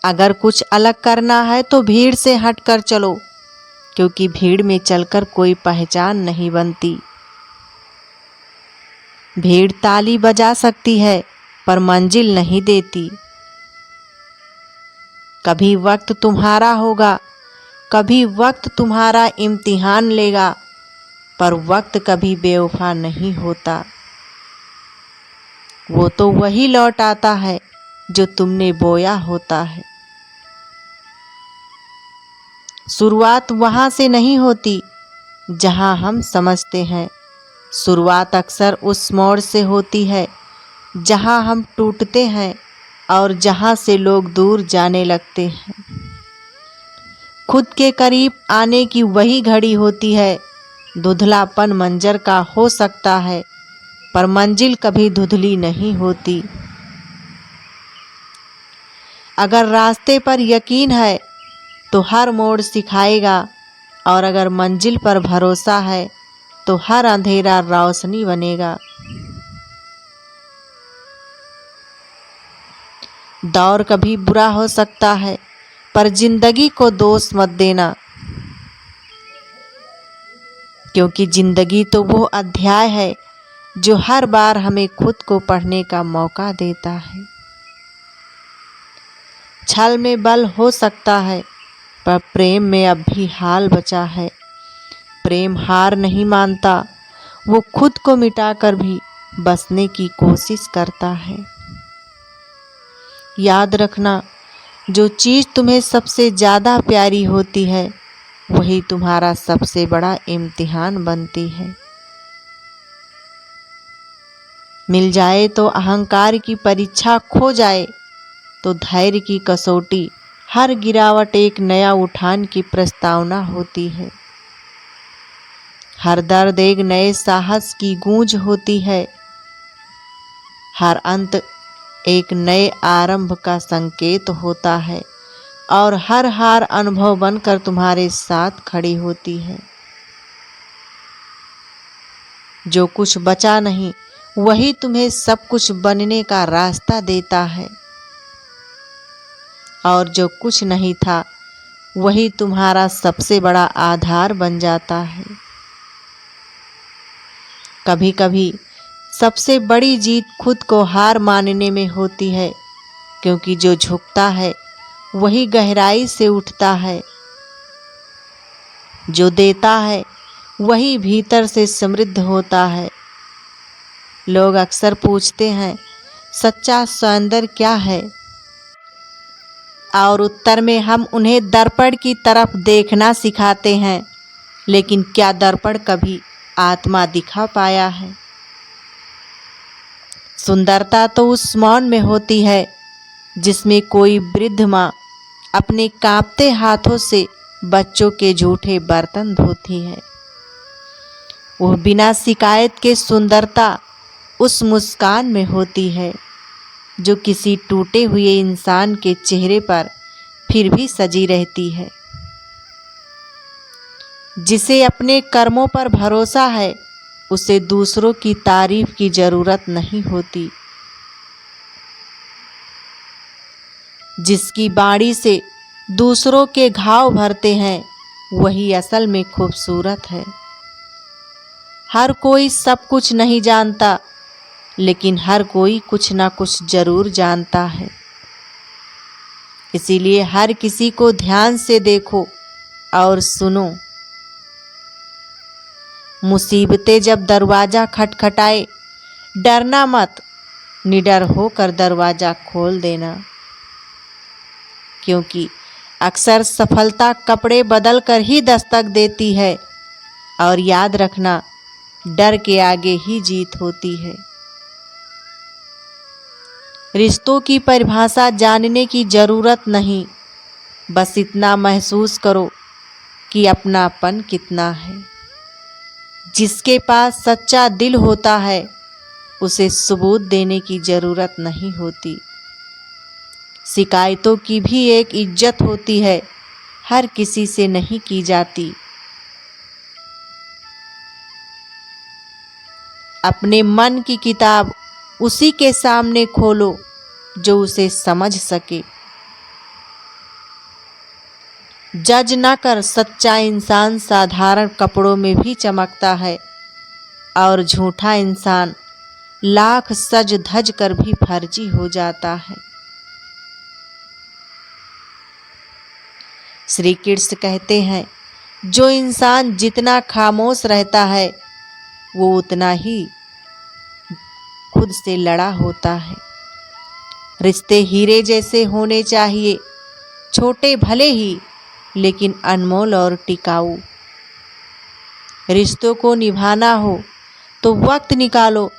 अगर कुछ अलग करना है तो भीड़ से हटकर चलो, क्योंकि भीड़ में चलकर कोई पहचान नहीं बनती। भीड़ ताली बजा सकती है पर मंजिल नहीं देती। कभी वक्त तुम्हारा होगा, कभी वक्त तुम्हारा इम्तिहान लेगा, पर वक्त कभी बेवफा नहीं होता। वो तो वही लौट आता है जो तुमने बोया होता है। शुरुआत वहाँ से नहीं होती जहाँ हम समझते हैं। शुरुआत अक्सर उस मोड़ से होती है जहाँ हम टूटते हैं और जहाँ से लोग दूर जाने लगते हैं। खुद के करीब आने की वही घड़ी होती है। धुंधलापन मंजर का हो सकता है, पर मंजिल कभी धुंधली नहीं होती। अगर रास्ते पर यकीन है तो हर मोड़ सिखाएगा, और अगर मंजिल पर भरोसा है तो हर अंधेरा रोशनी बनेगा। दौर कभी बुरा हो सकता है, पर जिंदगी को दोष मत देना, क्योंकि जिंदगी तो वो अध्याय है जो हर बार हमें खुद को पढ़ने का मौका देता है। छल में बल हो सकता है, पर प्रेम में अब भी हाल बचा है। प्रेम हार नहीं मानता, वो खुद को मिटाकर भी बसने की कोशिश करता है। याद रखना, जो चीज़ तुम्हें सबसे ज़्यादा प्यारी होती है वही तुम्हारा सबसे बड़ा इम्तिहान बनती है। मिल जाए तो अहंकार की परीक्षा खो जाए तो धैर्य की कसौटी। हर गिरावट एक नया उठान की प्रस्तावना होती है। हर दर्द एक नए साहस की गूंज होती है। हर अंत एक नए आरंभ का संकेत होता है, और हर हार अनुभव बनकर तुम्हारे साथ खड़ी होती है। जो कुछ बचा नहीं वही तुम्हें सब कुछ बनने का रास्ता देता है, और जो कुछ नहीं था वही तुम्हारा सबसे बड़ा आधार बन जाता है। कभी कभी सबसे बड़ी जीत खुद को हार मानने में होती है, क्योंकि जो झुकता है वही गहराई से उठता है। जो देता है वही भीतर से समृद्ध होता है। लोग अक्सर पूछते हैं, सच्चा सौंदर्य क्या है? और उत्तर में हम उन्हें दर्पण की तरफ देखना सिखाते हैं, लेकिन क्या दर्पण कभी आत्मा दिखा पाया है? सुंदरता तो उस मौन में होती है जिसमें कोई वृद्ध माँ अपने कांपते हाथों से बच्चों के झूठे बर्तन धोती है। वह बिना शिकायत के सुंदरता उस मुस्कान में होती है जो किसी टूटे हुए इंसान के चेहरे पर फिर भी सजी रहती है। जिसे अपने कर्मों पर भरोसा है उसे दूसरों की तारीफ की जरूरत नहीं होती। जिसकी बाणी से दूसरों के घाव भरते हैं वही असल में खूबसूरत है। हर कोई सब कुछ नहीं जानता, लेकिन हर कोई कुछ ना कुछ जरूर जानता है। इसीलिए हर किसी को ध्यान से देखो और सुनो। मुसीबतें जब दरवाज़ा खटखटाए, डरना मत, निडर होकर दरवाज़ा खोल देना, क्योंकि अक्सर सफलता कपड़े बदल कर ही दस्तक देती है। और याद रखना, डर के आगे ही जीत होती है। रिश्तों की परिभाषा जानने की ज़रूरत नहीं, बस इतना महसूस करो कि अपनापन कितना है। जिसके पास सच्चा दिल होता है उसे सबूत देने की ज़रूरत नहीं होती। शिकायतों की भी एक इज्जत होती है, हर किसी से नहीं की जाती। अपने मन की किताब उसी के सामने खोलो जो उसे समझ सके। जज न कर, सच्चा इंसान साधारण कपड़ों में भी चमकता है और झूठा इंसान लाख सज धज कर भी फर्जी हो जाता है। श्री कृष्ण कहते हैं, जो इंसान जितना खामोश रहता है वो उतना ही खुद से लड़ा होता है। रिश्ते हीरे जैसे होने चाहिए, छोटे भले ही लेकिन अनमोल और टिकाऊ। रिश्तों को निभाना हो तो वक्त निकालो,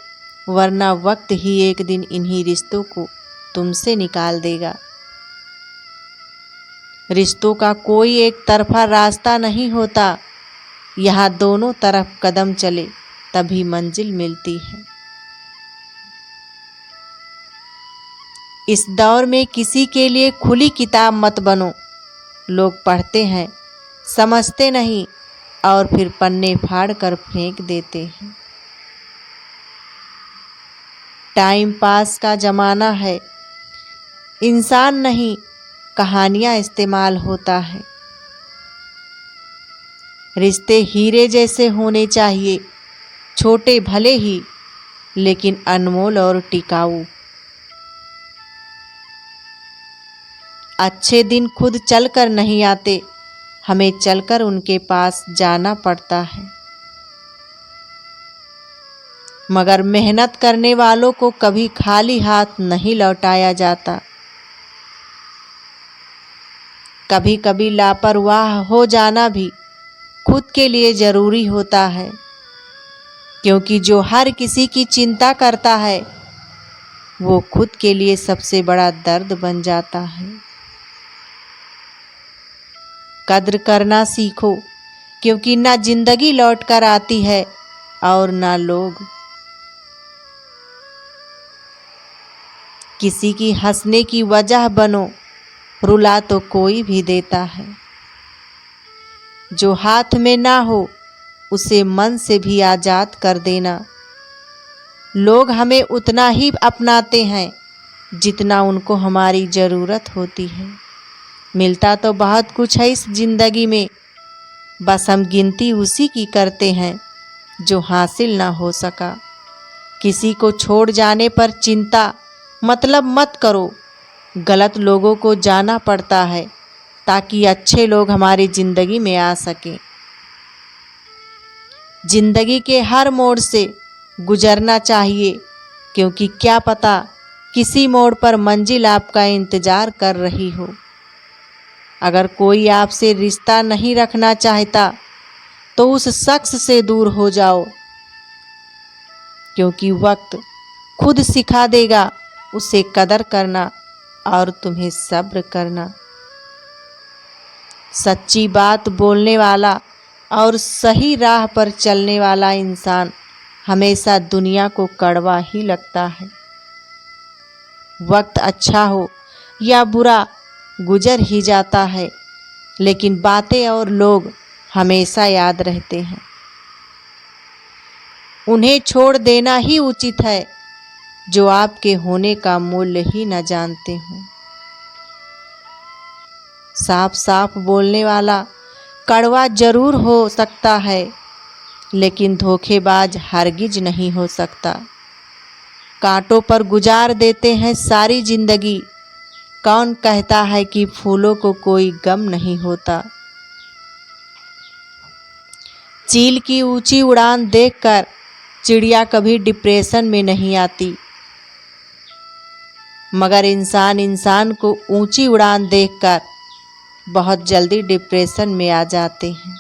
वरना वक्त ही एक दिन इन्हीं रिश्तों को तुमसे निकाल देगा। रिश्तों का कोई एक तरफा रास्ता नहीं होता, यहाँ दोनों तरफ कदम चले तभी मंजिल मिलती है। इस दौर में किसी के लिए खुली किताब मत बनो। लोग पढ़ते हैं, समझते नहीं और फिर पन्ने फाड़ कर फेंक देते हैं। टाइम पास का ज़माना है, इंसान नहीं कहानियाँ इस्तेमाल होता है। रिश्ते हीरे जैसे होने चाहिए, छोटे भले ही लेकिन अनमोल और टिकाऊ। अच्छे दिन खुद चलकर नहीं आते, हमें चलकर उनके पास जाना पड़ता है। मगर मेहनत करने वालों को कभी खाली हाथ नहीं लौटाया जाता। कभी कभी लापरवाह हो जाना भी खुद के लिए ज़रूरी होता है, क्योंकि जो हर किसी की चिंता करता है वो खुद के लिए सबसे बड़ा दर्द बन जाता है। कद्र करना सीखो, क्योंकि ना जिंदगी लौट कर आती है और ना लोग। किसी की हंसने की वजह बनो, रुला तो कोई भी देता है। जो हाथ में ना हो उसे मन से भी आज़ाद कर देना। लोग हमें उतना ही अपनाते हैं जितना उनको हमारी ज़रूरत होती है। मिलता तो बहुत कुछ है इस ज़िंदगी में, बस हम गिनती उसी की करते हैं जो हासिल ना हो सका। किसी को छोड़ जाने पर चिंता मतलब मत करो। गलत लोगों को जाना पड़ता है ताकि अच्छे लोग हमारी ज़िंदगी में आ सकें। ज़िंदगी के हर मोड़ से गुजरना चाहिए, क्योंकि क्या पता किसी मोड़ पर मंजिल आपका इंतज़ार कर रही हो। अगर कोई आपसे रिश्ता नहीं रखना चाहता तो उस शख्स से दूर हो जाओ, क्योंकि वक्त खुद सिखा देगा उसे कदर करना और तुम्हें सब्र करना। सच्ची बात बोलने वाला और सही राह पर चलने वाला इंसान हमेशा दुनिया को कड़वा ही लगता है। वक्त अच्छा हो या बुरा गुजर ही जाता है, लेकिन बातें और लोग हमेशा याद रहते हैं। उन्हें छोड़ देना ही उचित है जो आपके होने का मूल्य ही न जानते हों। साफ साफ बोलने वाला कड़वा जरूर हो सकता है, लेकिन धोखेबाज हरगिज नहीं हो सकता। कांटों पर गुजार देते हैं सारी जिंदगी, कौन कहता है कि फूलों को कोई गम नहीं होता। चील की ऊंची उड़ान देखकर चिड़िया कभी डिप्रेशन में नहीं आती, मगर इंसान को ऊंची उड़ान देखकर बहुत जल्दी डिप्रेशन में आ जाते हैं।